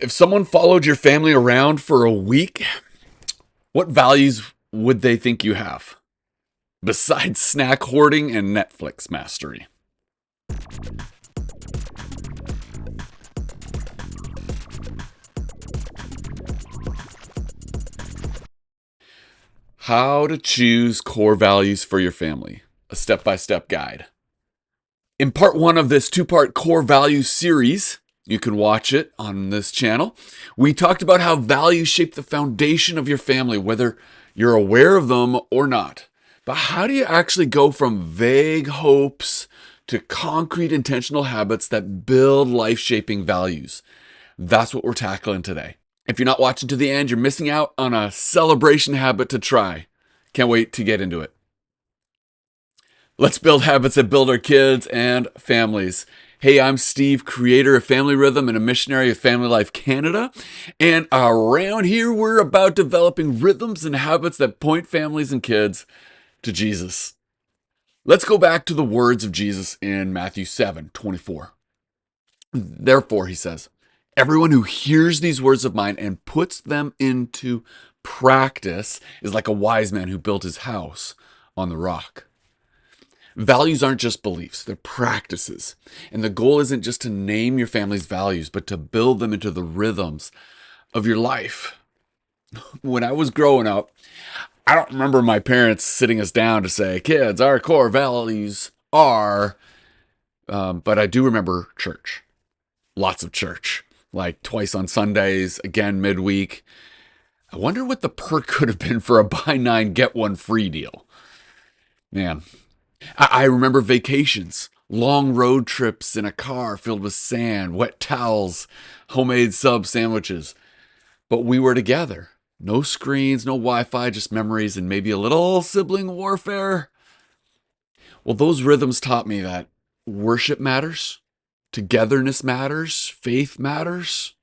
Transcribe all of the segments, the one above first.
If someone followed your family around for a week, what values would they think you have? Besides snack hoarding and Netflix mastery. How to choose core values for your family. A step-by-step guide. In part one of this two-part core values series, you can watch it on this channel. We talked about how values shape the foundation of your family, whether you're aware of them or not. But how do you actually go from vague hopes to concrete intentional habits that build life-shaping values? That's what we're tackling today. If you're not watching to the end, you're missing out on a celebration habit to try. Can't wait to get into it. Let's build habits that build our kids and families. Hey, I'm Steve, creator of Family Rhythm and a missionary of FamilyLife Canada. And around here, we're about developing rhythms and habits that point families and kids to Jesus. Let's go back to the words of Jesus in Matthew 7:24. Therefore, he says, everyone who hears these words of mine and puts them into practice is like a wise man who built his house on the rock. Values aren't just beliefs, they're practices. And the goal isn't just to name your family's values, but to build them into the rhythms of your life. When I was growing up, I don't remember my parents sitting us down to say, kids, our core values are, but I do remember church. Lots of church, like twice on Sundays, again midweek. I wonder what the perk could have been for a buy 9, get 1 free deal. Man, I remember vacations, long road trips in a car filled with sand, wet towels, homemade sub sandwiches. But we were together. No screens, no Wi-Fi, just memories and maybe a little sibling warfare. Well, those rhythms taught me that worship matters, togetherness matters, faith matters.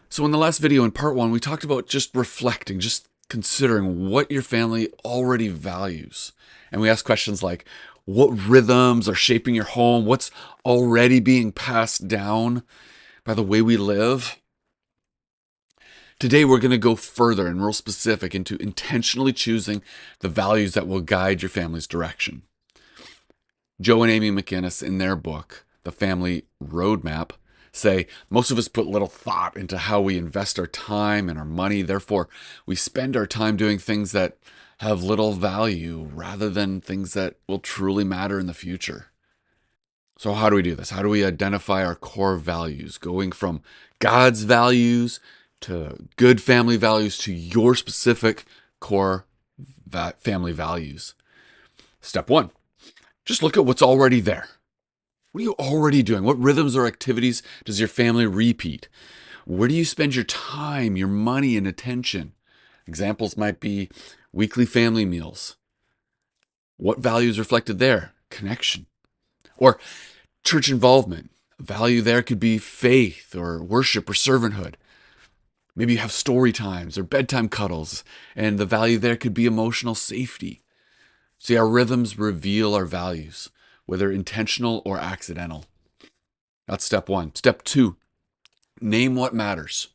So in the last video in part one, we talked about just reflecting, just considering what your family already values. And we asked questions like, what rhythms are shaping your home? What's already being passed down by the way we live? Today, we're going to go further and real specific into intentionally choosing the values that will guide your family's direction. Joe and Amy McInnes, in their book, The Family Roadmap, say most of us put little thought into how we invest our time and our money. Therefore, we spend our time doing things that have little value rather than things that will truly matter in the future. So how do we do this? How do we identify our core values, going from God's values to good family values to your specific core family values? Step one, just look at what's already there. What are you already doing? What rhythms or activities does your family repeat? Where do you spend your time, your money, and attention? Examples might be weekly family meals. What values reflected there? Connection. Or church involvement. A value there could be faith or worship or servanthood. Maybe you have story times or bedtime cuddles, and the value there could be emotional safety. See, our rhythms reveal our values, whether intentional or accidental. That's step one. Step two, name what matters.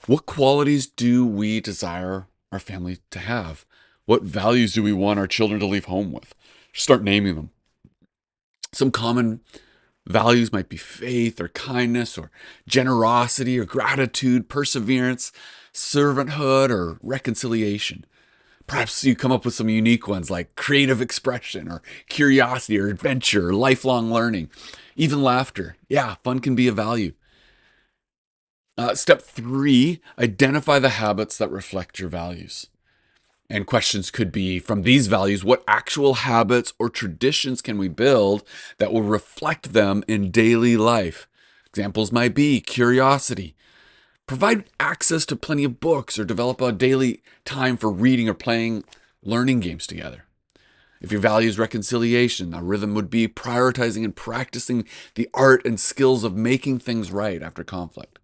What qualities do we desire our family to have? What values do we want our children to leave home with? Start naming them. Some common values might be faith or kindness or generosity or gratitude, perseverance, servanthood, or reconciliation. Perhaps you come up with some unique ones like creative expression or curiosity or adventure, or lifelong learning, even laughter. Yeah, fun can be a value. Step three, identify the habits that reflect your values. And questions could be, from these values, what actual habits or traditions can we build that will reflect them in daily life? Examples might be curiosity. Provide access to plenty of books or develop a daily time for reading or playing learning games together. If your value is reconciliation, a rhythm would be prioritizing and practicing the art and skills of making things right after conflict.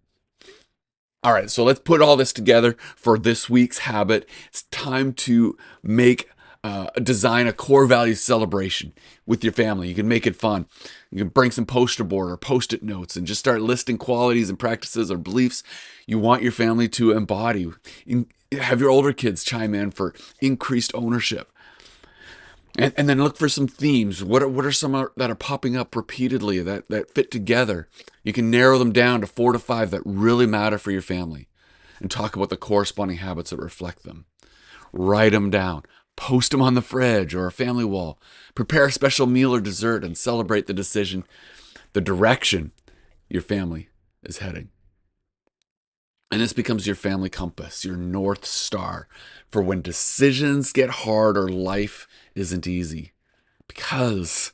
All right, so let's put all this together for this week's habit. It's time to make design a core value celebration with your family. You can make it fun. You can bring some poster board or post-it notes and just start listing qualities and practices or beliefs you want your family to embody. Have your older kids chime in for increased ownership. And then look for some themes. What are some that are popping up repeatedly that fit together? You can narrow them down to 4 to 5 that really matter for your family and talk about the corresponding habits that reflect them. Write them down. Post them on the fridge or a family wall. Prepare a special meal or dessert and celebrate the decision, the direction your family is heading. And this becomes your family compass, your North Star for when decisions get hard or life isn't easy. Because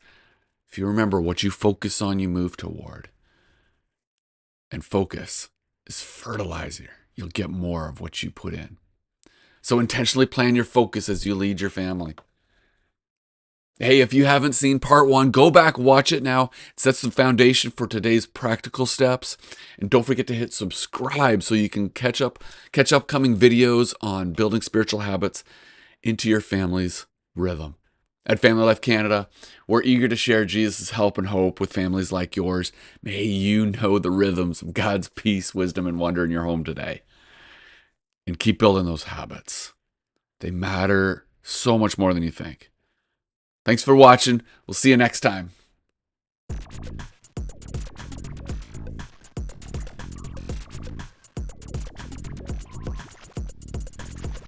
if you remember, what you focus on, you move toward. And focus is fertilizer. You'll get more of what you put in. So intentionally plan your focus as you lead your family. Hey, if you haven't seen part 1, go back, watch it now. It sets the foundation for today's practical steps. And don't forget to hit subscribe so you can catch upcoming videos on building spiritual habits into your family's rhythm. At Family Life Canada, we're eager to share Jesus' help and hope with families like yours. May you know the rhythms of God's peace, wisdom, and wonder in your home today. And keep building those habits. They matter so much more than you think. Thanks for watching. We'll see you next time.